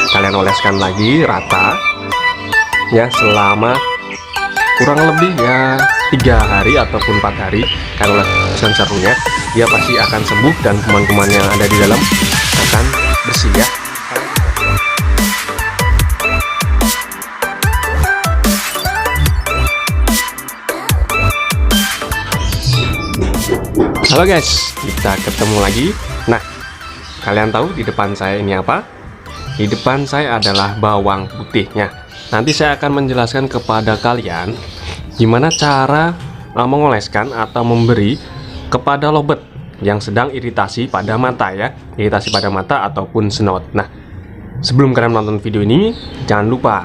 kalian oleskan lagi rata ya selama kurang lebih ya 3 hari ataupun 4 hari. Kalian oleskan serunya, dia pasti akan sembuh dan kuman-kuman yang ada di dalam akan bersih ya. Halo guys, kita ketemu lagi. Nah, kalian tahu di depan saya ini apa? Di depan saya adalah bawang putihnya. Nanti saya akan menjelaskan kepada kalian gimana cara mengoleskan atau memberi kepada lobet yang sedang iritasi pada mata ya, iritasi pada mata ataupun snot. Nah, sebelum kalian menonton video ini, jangan lupa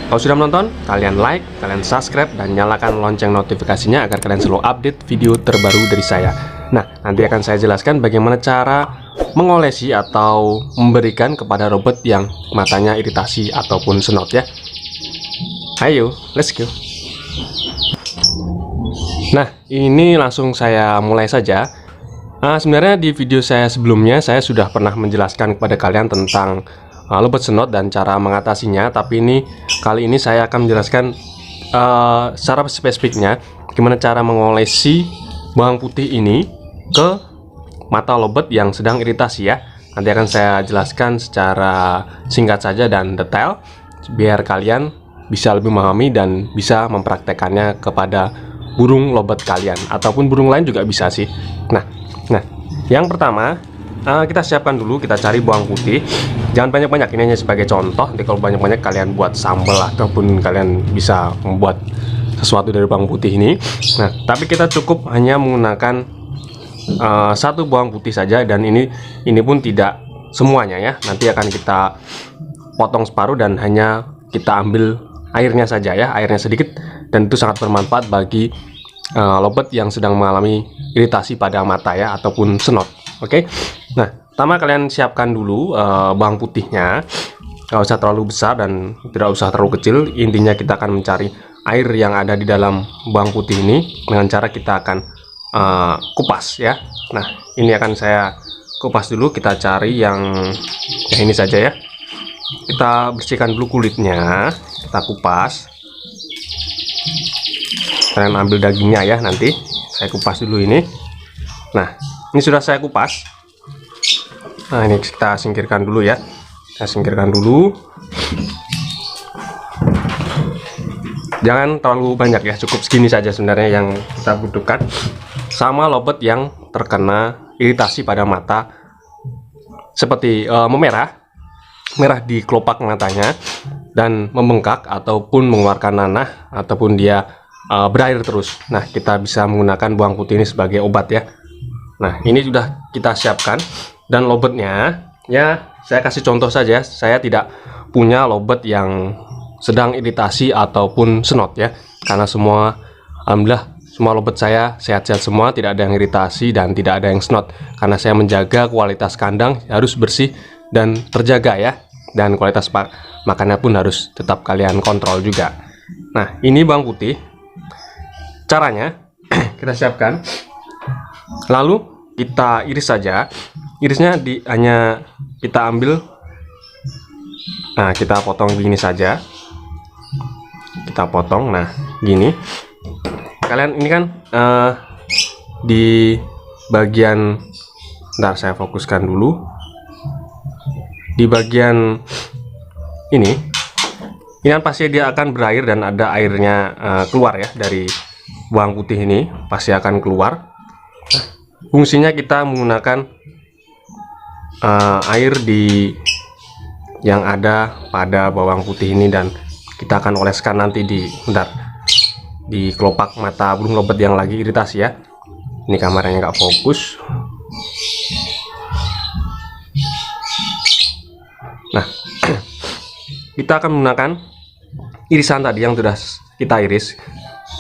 kalau sudah menonton, kalian like, kalian subscribe, dan nyalakan lonceng notifikasinya agar kalian selalu update video terbaru dari saya. Nah, nanti akan saya jelaskan bagaimana cara mengolesi atau memberikan kepada robot yang matanya iritasi ataupun snot ya. Ayo, let's go. Nah, ini langsung saya mulai saja. Sebenarnya di video saya sebelumnya, saya sudah pernah menjelaskan kepada kalian tentang lobet snot dan cara mengatasinya, tapi kali ini saya akan menjelaskan secara spesifiknya gimana cara mengolesi bawang putih ini ke mata lobet yang sedang iritasi ya. Nanti akan saya jelaskan secara singkat saja dan detail biar kalian bisa lebih memahami dan bisa mempraktekannya kepada burung lobet kalian ataupun burung lain juga bisa sih. Nah, yang pertama kita siapkan dulu, kita cari bawang putih. Jangan banyak-banyak, ini hanya sebagai contoh. Nanti kalau banyak-banyak kalian buat sambal ataupun kalian bisa membuat sesuatu dari bawang putih ini. Nah, tapi kita cukup hanya menggunakan satu bawang putih saja, dan ini pun tidak semuanya ya. Nanti akan kita potong separuh dan hanya kita ambil airnya saja ya, airnya sedikit, dan itu sangat bermanfaat bagi lobet yang sedang mengalami iritasi pada mata ya ataupun snot. Oke. Nah, pertama kalian siapkan dulu bawang putihnya. Nggak usah terlalu besar dan tidak usah terlalu kecil. Intinya kita akan mencari air yang ada di dalam bawang putih ini dengan cara kita akan kupas ya. Nah, ini akan saya kupas dulu. Kita cari yang ini saja ya. Kita bersihkan dulu kulitnya, kita kupas. Kalian ambil dagingnya ya, nanti saya kupas dulu ini. Nah, ini sudah saya kupas. Nah, ini kita singkirkan dulu ya. Kita singkirkan dulu. Jangan terlalu banyak ya, cukup segini saja sebenarnya yang kita butuhkan. Sama lobet yang terkena iritasi pada mata seperti memerah di kelopak matanya dan membengkak ataupun mengeluarkan nanah ataupun dia berair terus. Nah, kita bisa menggunakan bawang putih ini sebagai obat ya. Nah, ini sudah kita siapkan. Dan lobetnya ya, saya kasih contoh saja. Saya tidak punya lobet yang sedang iritasi ataupun snot ya, karena alhamdulillah semua lobet saya sehat-sehat semua, tidak ada yang iritasi dan tidak ada yang snot, karena saya menjaga kualitas kandang harus bersih dan terjaga ya, dan kualitas makannya pun harus tetap kalian kontrol juga. Nah, ini bawang putih. Caranya kita siapkan, lalu kita iris saja. Irisnya hanya kita ambil. Nah, kita potong gini saja. Kita potong, nah gini. Kalian ini kan di bagian, ntar saya fokuskan dulu. Di bagian ini kan pasti dia akan berair dan ada airnya keluar ya dari bawang putih ini, pasti akan keluar. Nah, fungsinya kita menggunakan air yang ada pada bawang putih ini, dan kita akan oleskan nanti di kelopak mata burung lobet yang lagi iritasi ya. Ini kameranya nggak fokus. Nah, kita akan menggunakan irisan tadi yang sudah kita iris.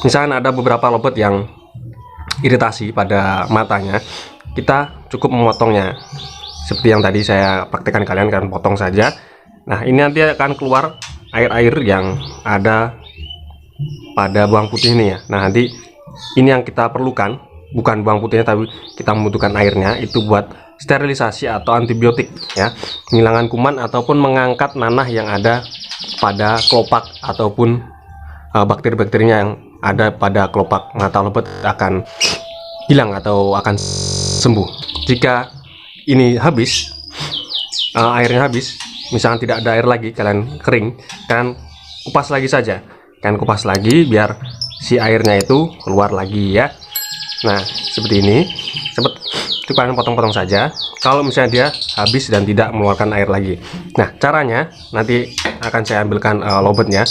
Misalkan ada beberapa lobet yang iritasi pada matanya, kita cukup memotongnya seperti yang tadi saya praktekkan. Kalian potong saja. Nah, ini nanti akan keluar air-air yang ada pada bawang putih ini ya. Nah, nanti ini yang kita perlukan bukan bawang putihnya tapi kita membutuhkan airnya, itu buat sterilisasi atau antibiotik ya, menghilangkan kuman ataupun mengangkat nanah yang ada pada kelopak ataupun bakteri-bakterinya yang ada pada kelopak mata lobet akan hilang atau akan sembuh. Jika ini habis, airnya habis, misalkan tidak ada air lagi, kalian kering, kalian kupas lagi saja, kalian kupas lagi biar si airnya itu keluar lagi ya. Nah seperti ini, itu kalian potong-potong saja kalau misalnya dia habis dan tidak mengeluarkan air lagi. Nah caranya nanti akan saya ambilkan lobetnya.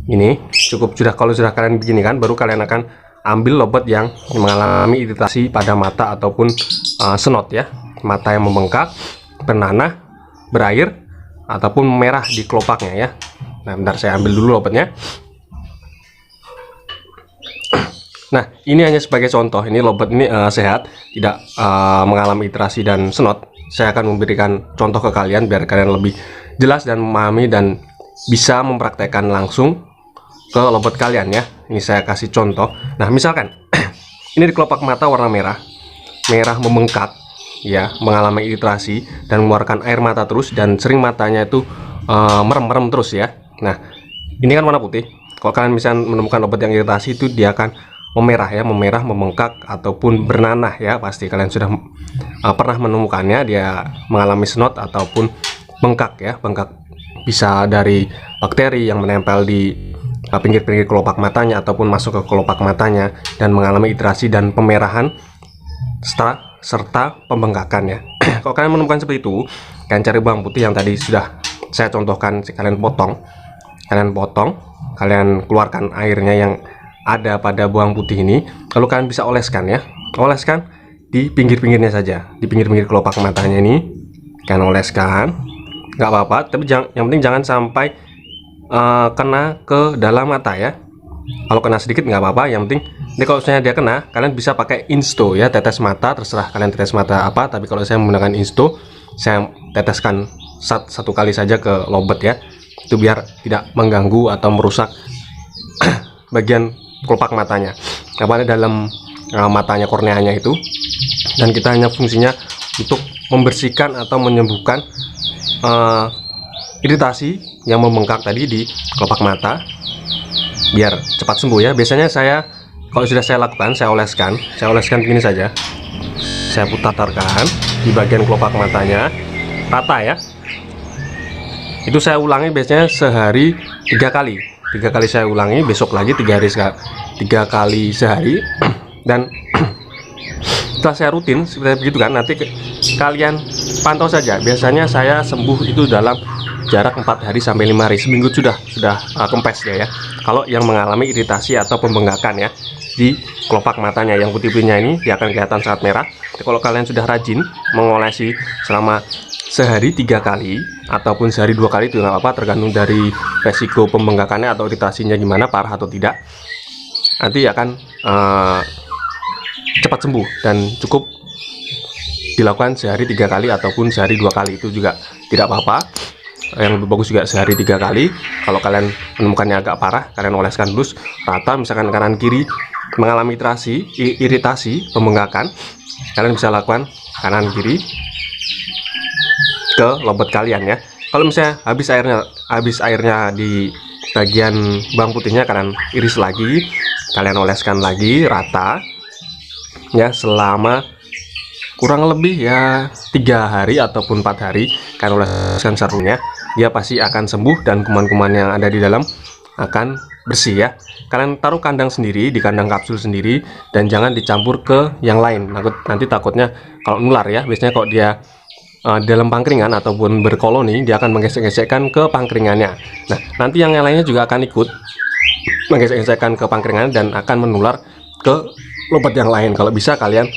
Ini cukup sudah, kalau sudah kalian begini kan, baru kalian akan ambil lobet yang mengalami iritasi pada mata ataupun senot ya, mata yang membengkak, bernanah, berair ataupun merah di kelopaknya ya. Nah bentar, saya ambil dulu lobetnya. Nah ini hanya sebagai contoh, ini lobet ini sehat, tidak mengalami iritasi dan senot. Saya akan memberikan contoh ke kalian biar kalian lebih jelas dan memahami dan bisa mempraktekkan langsung ke lobet kalian ya. Ini saya kasih contoh. Nah misalkan ini di kelopak mata warna merah membengkak ya, mengalami iritasi dan mengeluarkan air mata terus, dan sering matanya itu merem-merem terus ya. Nah ini kan warna putih. Kalau kalian misalnya menemukan obat yang iritasi, itu dia akan memerah ya, memerah, membengkak ataupun bernanah ya. Pasti kalian sudah pernah menemukannya, dia mengalami senot ataupun bengkak ya. Bengkak bisa dari bakteri yang menempel di pinggir-pinggir kelopak matanya ataupun masuk ke kelopak matanya dan mengalami iritasi dan pemerahan serta pembengkakan ya. Kalau kalian menemukan seperti itu, kalian cari bawang putih yang tadi sudah saya contohkan, kalian potong, kalian keluarkan airnya yang ada pada bawang putih ini, lalu kalian bisa oleskan ya, oleskan di pinggir-pinggirnya saja, di pinggir-pinggir kelopak matanya ini kalian oleskan, nggak apa-apa, tapi yang penting jangan sampai kena ke dalam mata ya. Kalau kena sedikit nggak apa-apa, yang penting ini kalau misalnya dia kena, kalian bisa pakai Insto ya, tetes mata, terserah kalian tetes mata apa, tapi kalau saya menggunakan Insto, saya teteskan satu kali saja ke lobet ya, itu biar tidak mengganggu atau merusak bagian kelopak matanya, apa ada dalam matanya, korneanya itu. Dan kita hanya fungsinya untuk membersihkan atau menyembuhkan iritasi yang membengkak tadi di kelopak mata biar cepat sembuh ya. Biasanya saya, kalau sudah saya lakukan, saya oleskan begini saja, saya putarkan di bagian kelopak matanya rata ya. Itu saya ulangi biasanya sehari 3 kali, 3 kali saya ulangi, besok lagi 3 kali sehari. Dan setelah saya rutin seperti begitu kan, nanti kalian pantau saja. Biasanya saya sembuh itu dalam jarak 4 hari sampai 5 hari, seminggu sudah kempes dia ya. Kalau yang mengalami iritasi atau pembengkakan ya di kelopak matanya, yang putih-putihnya ini dia akan kelihatan sangat merah. Kalau kalian sudah rajin mengolesi selama sehari 3 kali ataupun sehari 2 kali, itu nggak apa-apa, tergantung dari resiko pembengkakannya atau iritasinya gimana, parah atau tidak. Nanti akan cepat sembuh, dan cukup dilakukan sehari 3 kali ataupun sehari 2 kali, itu juga tidak apa-apa. Yang lebih bagus juga sehari 3 kali. Kalau kalian menemukannya agak parah, kalian oleskan dulu rata, misalkan kanan kiri mengalami iritasi pembengkakan, kalian bisa lakukan kanan kiri ke lobet kalian ya. Kalau misalnya habis airnya di bagian bawang putihnya, kalian iris lagi, kalian oleskan lagi rata ya, selama kurang lebih ya 3 hari ataupun 4 hari kalian oleskan sarungnya, dia pasti akan sembuh dan kuman-kuman yang ada di dalam akan bersih ya. Kalian taruh kandang sendiri, di kandang kapsul sendiri, dan jangan dicampur ke yang lain, nanti takutnya kalau nular ya. Biasanya kalau dia dalam pangkringan ataupun berkoloni, dia akan menggesek-gesekkan ke pangkringannya. Nah nanti yang lainnya juga akan ikut menggesek-gesekkan ke pangkringan dan akan menular ke lobet yang lain. Kalau bisa kalian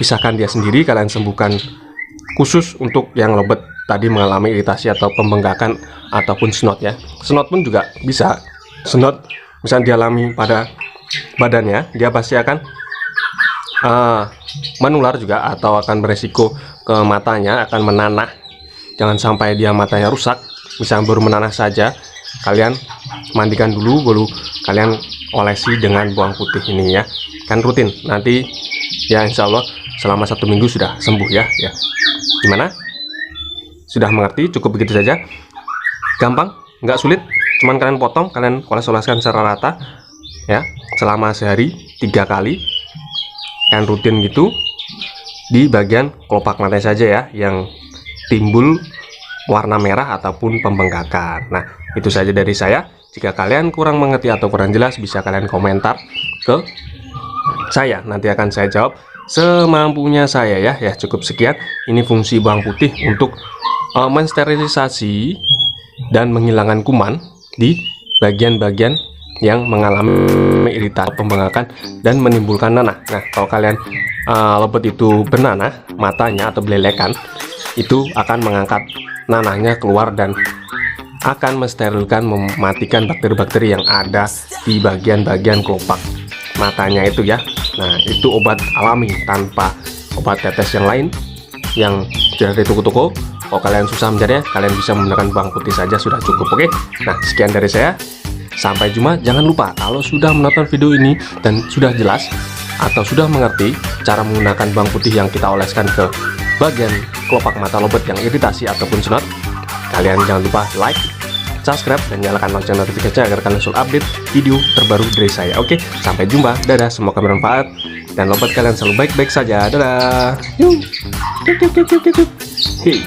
pisahkan dia sendiri, kalian sembuhkan khusus untuk yang lobet tadi mengalami iritasi atau pembengkakan ataupun senot ya. Senot pun juga bisa, senot misalnya dialami pada badannya, dia pasti akan menular juga atau akan beresiko ke matanya, akan menanah. Jangan sampai dia matanya rusak. Misalnya baru menanah saja, kalian mandikan dulu, baru kalian olesi dengan bawang putih ini ya. Kan rutin, nanti Ya insya Allah selama 1 minggu sudah sembuh ya. Gimana? Sudah mengerti? Cukup begitu saja. Gampang, nggak sulit. Cuman kalian potong, kalian oles-oleskan secara rata ya, selama sehari 3 kali. Kalian rutin gitu di bagian kelopak mata saja ya, yang timbul warna merah ataupun pembengkakan. Nah, itu saja dari saya. Jika kalian kurang mengerti atau kurang jelas, bisa kalian komentar ke saya. Nanti akan saya jawab semampunya saya ya. Cukup sekian. Ini fungsi bawang putih untuk mensterilisasi dan menghilangkan kuman di bagian-bagian yang mengalami iritasi, pembengkakan, dan menimbulkan nanah. Nah, kalau kalian lobet itu bernanah, matanya atau belelekan, itu akan mengangkat nanahnya keluar dan akan mensterilkan, mematikan bakteri-bakteri yang ada di bagian-bagian kelopak matanya itu ya. Nah, itu obat alami tanpa obat tetes yang lain yang sudah dari toko-toko. Kalau kalian susah mencarinya, kalian bisa menggunakan bawang putih saja sudah cukup. Oke, nah sekian dari saya. Sampai jumpa. Jangan lupa kalau sudah menonton video ini dan sudah jelas atau sudah mengerti cara menggunakan bawang putih yang kita oleskan ke bagian kelopak mata lobet yang iritasi ataupun senot, kalian jangan lupa like, subscribe, dan nyalakan lonceng notifikasinya agar kalian selalu update video terbaru dari saya. Oke, sampai jumpa. Dadah, semoga bermanfaat dan lobet kalian selalu baik-baik saja. Dadah. Yuk. Hey.